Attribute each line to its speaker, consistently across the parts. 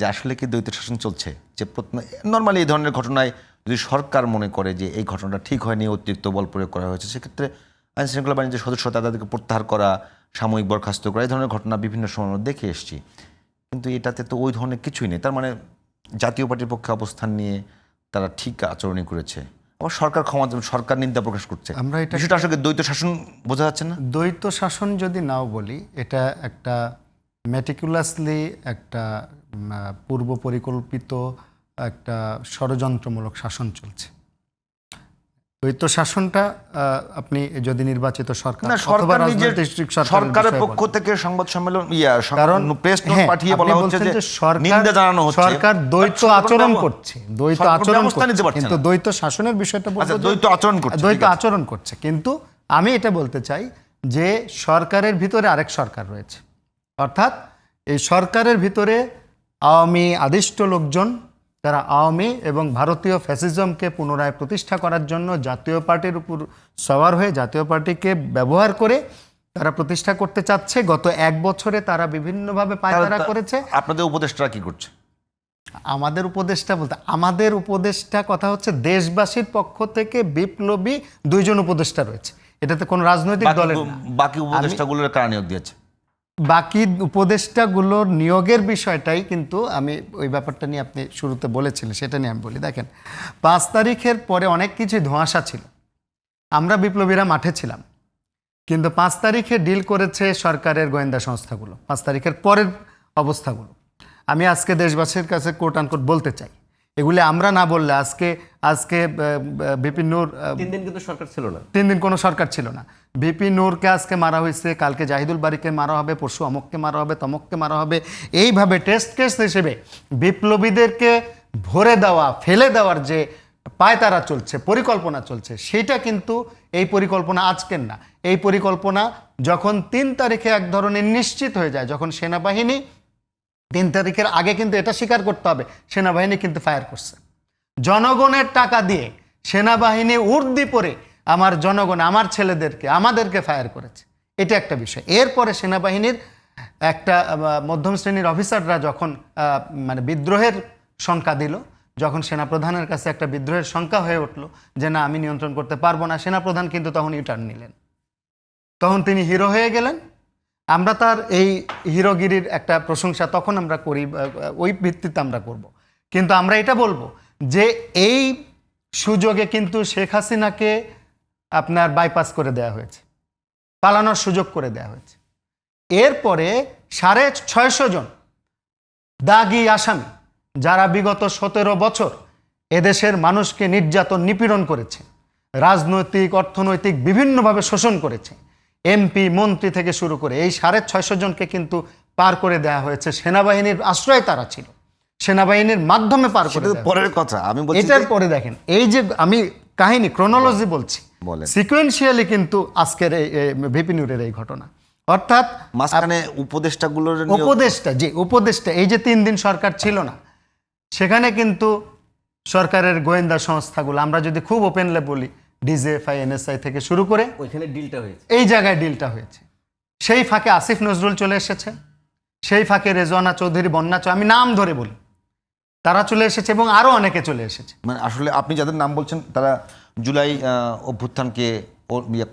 Speaker 1: যে আসলে কি দ্বৈত শাসন চলছে, যে নর্মালি এই ধরনের ঘটনায় যদি সরকার মনে করে যে এই ঘটনাটা ঠিক হয়নি, অতিরিক্ত বল প্রয়োগ করা হয়েছে, সেক্ষেত্রে আইন শৃঙ্খলা বাহিনীর যে সদস্য তাদেরকে প্রত্যাহার করা, সাময়িক বরখাস্ত করা, এই ধরনের ঘটনা বিভিন্ন সময় আমরা দেখে এসেছি। কিন্তু এটাতে তো ওই ধরনের কিছুই নেই। তার মানে জাতীয় পার্টির পক্ষে অবস্থান নিয়ে তারা ঠিক আচরণই করেছে, আবার সরকার সরকার নিন্দা প্রকাশ করছে।
Speaker 2: আমরা এটা
Speaker 1: বিষয়টা আসলে দ্বৈত শাসন বোঝা যাচ্ছে না।
Speaker 2: দ্বৈত শাসন যদি নাও বলি, এটা একটা মেটিকুলাসলি একটা পূর্ব পরিকল্পিত একটা ষড়যন্ত্রমূলক শাসন চলছে। দ্বৈত শাসনটা আপনি যদি নির্বাচিত সরকার অথবা রাজনৈতিক
Speaker 1: সরকারের পক্ষ থেকে সংবাদ সম্মেলন কারণ প্রেস নোট পাঠিয়ে বলা হচ্ছে যে নিন্দা জানানো হচ্ছে,
Speaker 2: সরকার দ্বৈত আচরণ করছে, দ্বৈত আচরণ কিন্তু দ্বৈত শাসনের বিষয়টা বলতে দ্বৈত আচরণ করছে। কিন্তু আমি এটা বলতে চাই যে সরকারের ভিতরে আরেক সরকার রয়েছে, অর্থাৎ এই সরকারের ভিতরে আওয়ামী আদিষ্ট লোকজন, তারা আওয়ামী এবং ভারতীয় ফ্যাসিজমকে পুনরায় প্রতিষ্ঠা করার জন্য জাতীয় পার্টির উপর সওয়ার হয়ে জাতীয় পার্টিকে ব্যবহার করে তারা প্রতিষ্ঠা করতে চাচ্ছে। গত 1 বছরে তারা বিভিন্নভাবে পায়তারা করেছে।
Speaker 1: আপনাদের উপদেষ্টারা কি করছে?
Speaker 2: আমাদের উপদেষ্টা বলতে আমাদের উপদেষ্টা কথা হচ্ছে দেশবাসীর পক্ষ থেকে বিপ্লবী 2 জন উপদেষ্টা রয়েছে, এটাতে কোনো রাজনৈতিক দলের না।
Speaker 1: বাকি উপদেষ্টাগুলোর কারা নিয়োগ দিয়েছে?
Speaker 2: বাকি উপদেষ্টাগুলোর নিয়োগের বিষয়টাই কিন্তু আমি ওই ব্যাপারটা নিয়ে আপনি শুরুতে বলেছিলেন, সেটা নিয়ে আমি বলি। দেখেন, 5 তারিখের পরে অনেক কিছু ধোঁয়াশা ছিল, আমরা বিপ্লবীরা মাঠে ছিলাম, কিন্তু 5 তারিখে ডিল করেছে সরকারের গোয়েন্দা সংস্থাগুলো। 5 তারিখের পরের অবস্থাগুলো আমি আজকে দেশবাসীর কাছে কোট আনকোট বলতে চাই। এগুলি আমরা না বললে আজকে ভিপি নূর
Speaker 3: 3 দিন কিন্তু সরকার ছিল না,
Speaker 2: 3 দিন কোনো সরকার ছিল না। ভিপি নূরকে আজকে মারা হয়েছে, কালকে জাহিদুল বারীকে মারা হবে, পরশু অমককে মারা হবে, তমককে মারা হবে। এইভাবে টেস্ট কেস হিসেবে বিপ্লবীদেরকে ভরে দেওয়া, ফেলে দেওয়ার যে পায়তারা চলছে, পরিকল্পনা চলছে, সেটা কিন্তু এই পরিকল্পনা আজকের না। এই পরিকল্পনা যখন 3 তারিখে এক ধরনের নিশ্চিত হয়ে যায়, যখন সেনাবাহিনী 3 তারিখের আগে কিন্তু এটা স্বীকার করতে হবে, সেনাবাহিনী কিন্তু ফায়ার করছে জনগণের টাকা দিয়ে। সেনাবাহিনী উর্দি পরে আমার জনগণ, আমার ছেলেদেরকে, আমাদেরকে ফায়ার করেছে, এটা একটা বিষয়। এরপরে সেনাবাহিনীর একটা মধ্যম শ্রেণীর অফিসাররা যখন মানে বিদ্রোহের সংখ্যা দিল, যখন সেনাপ্রধানের কাছে একটা বিদ্রোহের সংখ্যা হয়ে উঠলো যে না আমি নিয়ন্ত্রণ করতে পারবো না, সেনাপ্রধান কিন্তু তখন ইউটার্ন নিলেন, তখন তিনি হিরো হয়ে গেলেন। আমরা তার এই হিরোগিরির একটা প্রশংসা তখন আমরা করি, ওই ভিত্তিতে আমরা করব। কিন্তু আমরা এটা বলবো যে এই সুযোগে কিন্তু শেখ হাসিনাকে আপনার বাইপাস করে দেওয়া হয়েছে, পালানোর সুযোগ করে দেওয়া হয়েছে। এরপরে 650 জন দাগি আসামি, যারা বিগত 17 বছর এদেশের মানুষকে নির্যাতন নিপীড়ন করেছে, রাজনৈতিক অর্থনৈতিক বিভিন্নভাবে শোষণ করেছে, এমপি মন্ত্রী থেকে শুরু করে এই 650 জনকে কিন্তু পার করে দেওয়া হয়েছে। সেনাবাহিনীর আশ্রয় তারা ছিল, সেনাবাহিনীর মাধ্যমে পার করে দেওয়া।
Speaker 1: পরের কথা আমি বলছি,
Speaker 2: এটার পরে দেখেন এই যে আমি কাহিনী ক্রোনোলজি বলছি, সিকোয়েন্সিয়ালি কিন্তু আজকের এই ভিপি নূরের এই ঘটনা, অর্থাৎ
Speaker 1: মাঝখানে উপদেষ্টাগুলোর
Speaker 2: উপদেষ্টা এই যে 3 দিন সরকার ছিল না, সেখানে কিন্তু সরকারের গোয়েন্দা সংস্থাগুলো, আমরা যদি খুব ওপেনলি বলি, ডিজিএফআই, এনএসআই থেকে শুরু করে
Speaker 3: ওইখানে ডিলটা হয়েছে,
Speaker 2: এই জায়গায় ডিলটা হয়েছে। সেই ফাঁকে আসিফ নজরুল চলে এসেছে, সেই ফাঁকে রেজওয়ানা চৌধুরী, বন্যা, আমি নাম ধরে বলি, তারা চলে এসেছে এবং আরো অনেকে চলে এসেছে।
Speaker 1: মানে আসলে আপনি যাদের নাম বলছেন তারা জুলাই অভ্যুত্থানকে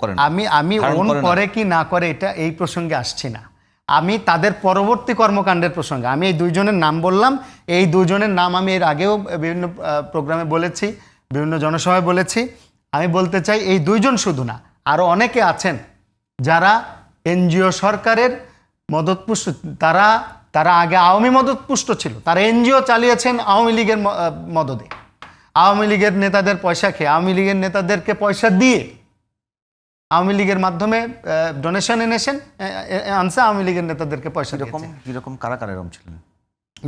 Speaker 1: করেন।
Speaker 2: আমি ওন করে কি না করে এটা এই প্রসঙ্গে আসছি না, আমি তাদের পরবর্তী কর্মকাণ্ডের প্রসঙ্গে, আমি এই 2 জনের নাম বললাম। এই 2 জনের নাম আমি এর আগেও বিভিন্ন প্রোগ্রামে বলেছি, বিভিন্ন জনসভায় বলেছি। আমি বলতে চাই এই 2 জন শুধু না, আরো অনেকে আছেন যারা এনজিও সরকারের মদতপুষ্ট, তারা আগে আওয়ামী মদতপুষ্ট ছিল, তারা এনজিও চালিয়েছেন আওয়ামী লীগের মদদে, আওয়ামী লীগের নেতাদের পয়সা খেয়ে, আওয়ামী লীগের নেতাদেরকে পয়সা দিয়ে, আওয়ামী লীগের মাধ্যমে ডোনেশন আনছে, আওয়ামী লীগের নেতাদেরকে পয়সা দিয়েছে।
Speaker 1: কিরকম কারা এরকম ছিলেন?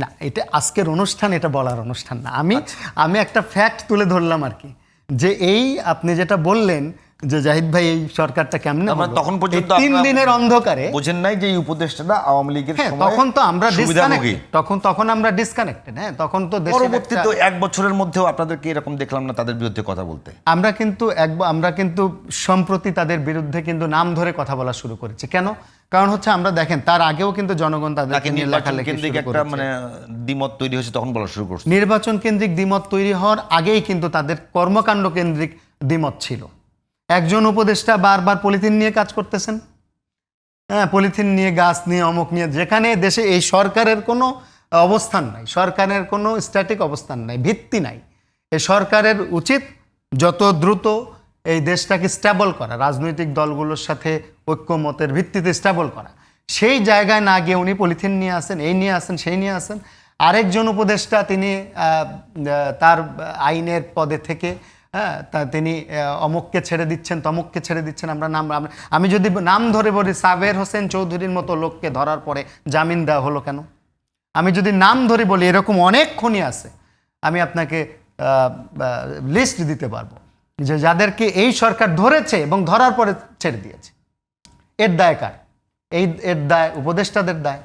Speaker 2: না, এটা আজকের অনুষ্ঠান, এটা বলার অনুষ্ঠান না। আমি একটা ফ্যাক্ট তুলে ধরলাম আর কি, যে এই আপনি যেটা বললেন যে জাহিদ ভাই এই সরকারটা কেমনে,
Speaker 1: তখন পর্যন্ত
Speaker 2: 3 দিনের অন্ধকারে
Speaker 1: বোঝেন নাই যে এই উপদেষ্টাটা আওয়ামী লীগের সময়,
Speaker 2: তখন তো আমরা ডিসকানেক্টেড, তখন আমরা ডিসকানেক্টেড। হ্যাঁ, তখন তো
Speaker 1: পরবর্তীতে 1 বছরের মধ্যেও আপনাদেরকে এরকম দেখলাম না তাদের বিরুদ্ধে কথা বলতে।
Speaker 2: আমরা কিন্তু সম্প্রতি তাদের বিরুদ্ধে কিন্তু নাম ধরে কথা বলা শুরু করেছি। কেন? কারণ হচ্ছে আমরা দেখেন তার আগেও কিন্তু জনগণ
Speaker 1: নাকি
Speaker 2: তাদেরকে নিয়ে
Speaker 1: নির্বাচন
Speaker 2: লেখালেখি
Speaker 1: কেন্দ্রিক
Speaker 2: শুরু
Speaker 1: একটা
Speaker 2: করেছে।
Speaker 1: মানে দ্বিমত তৈরি হয়েছে তখন বলা শুরু করছে।
Speaker 2: নির্বাচন কেন্দ্রিক দ্বিমত তৈরি হওয়ার আগেই কিন্তু তাদের কর্মকাণ্ড কেন্দ্রিক দ্বিমত ছিল। একজন উপদেষ্টা বারবার পলিথিন নিয়ে কাজ করতেছেন, হ্যাঁ, পলিথিন নিয়ে, গাছ নিয়ে, অমুক নিয়ে, যেখানে দেশে এই সরকারের কোনো অবস্থান নাই, সরকারের কোনো স্ট্যাটিক অবস্থান নাই, ভিত্তি নাই। এই সরকারের উচিত যত দ্রুত এই দেশটাকে স্ট্যাবল করা, রাজনৈতিক দলগুলোর সাথে ঐক্যমতের ভিত্তিতে স্ট্যাবল করা। সেই জায়গায় না গিয়ে উনি পলিথিন নিয়ে আসেন, এই নিয়ে আসেন, সেই নিয়ে আসেন। আরেকজন উপদেষ্টা তিনি তার আইনের পদে থেকে, হ্যাঁ, তিনি অমুককে ছেড়ে দিচ্ছেন, তমুককে ছেড়ে দিচ্ছেন। আমি যদি নাম ধরে বলি, সাবের হোসেন চৌধুরীর মতো লোককে ধরার পরে জামিন দেওয়া হলো কেন? আমি যদি নাম ধরে বলি, এরকম অনেক খুনি আছে, আমি আপনাকে লিস্ট দিতে পারবো যে যাদেরকে এই সরকার ধরেছে এবং ধরার পরে ছেড়ে দিয়েছে। এর দায় কার? এর দায় উপদেষ্টাদের দায়।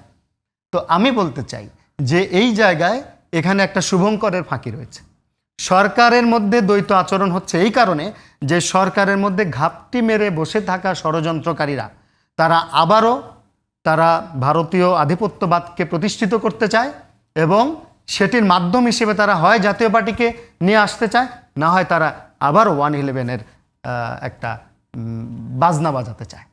Speaker 2: তো আমি বলতে চাই যে এই জায়গায় এখানে একটা শুভঙ্করের ফাঁকি রয়েছে। সরকারের মধ্যে দ্বৈত আচরণ হচ্ছে এই কারণে যে সরকারের মধ্যে ঘাপটি মেরে বসে থাকা ষড়যন্ত্রকারীরা তারা ভারতীয় আধিপত্যবাদকে প্রতিষ্ঠিত করতে চায় এবং সেটির মাধ্যম হিসেবে তারা হয় জাতীয় পার্টিকে নিয়ে আসতে চায়, না হয় তারা আবারও 111-এর একটা বাজনা বাজাতে চায়।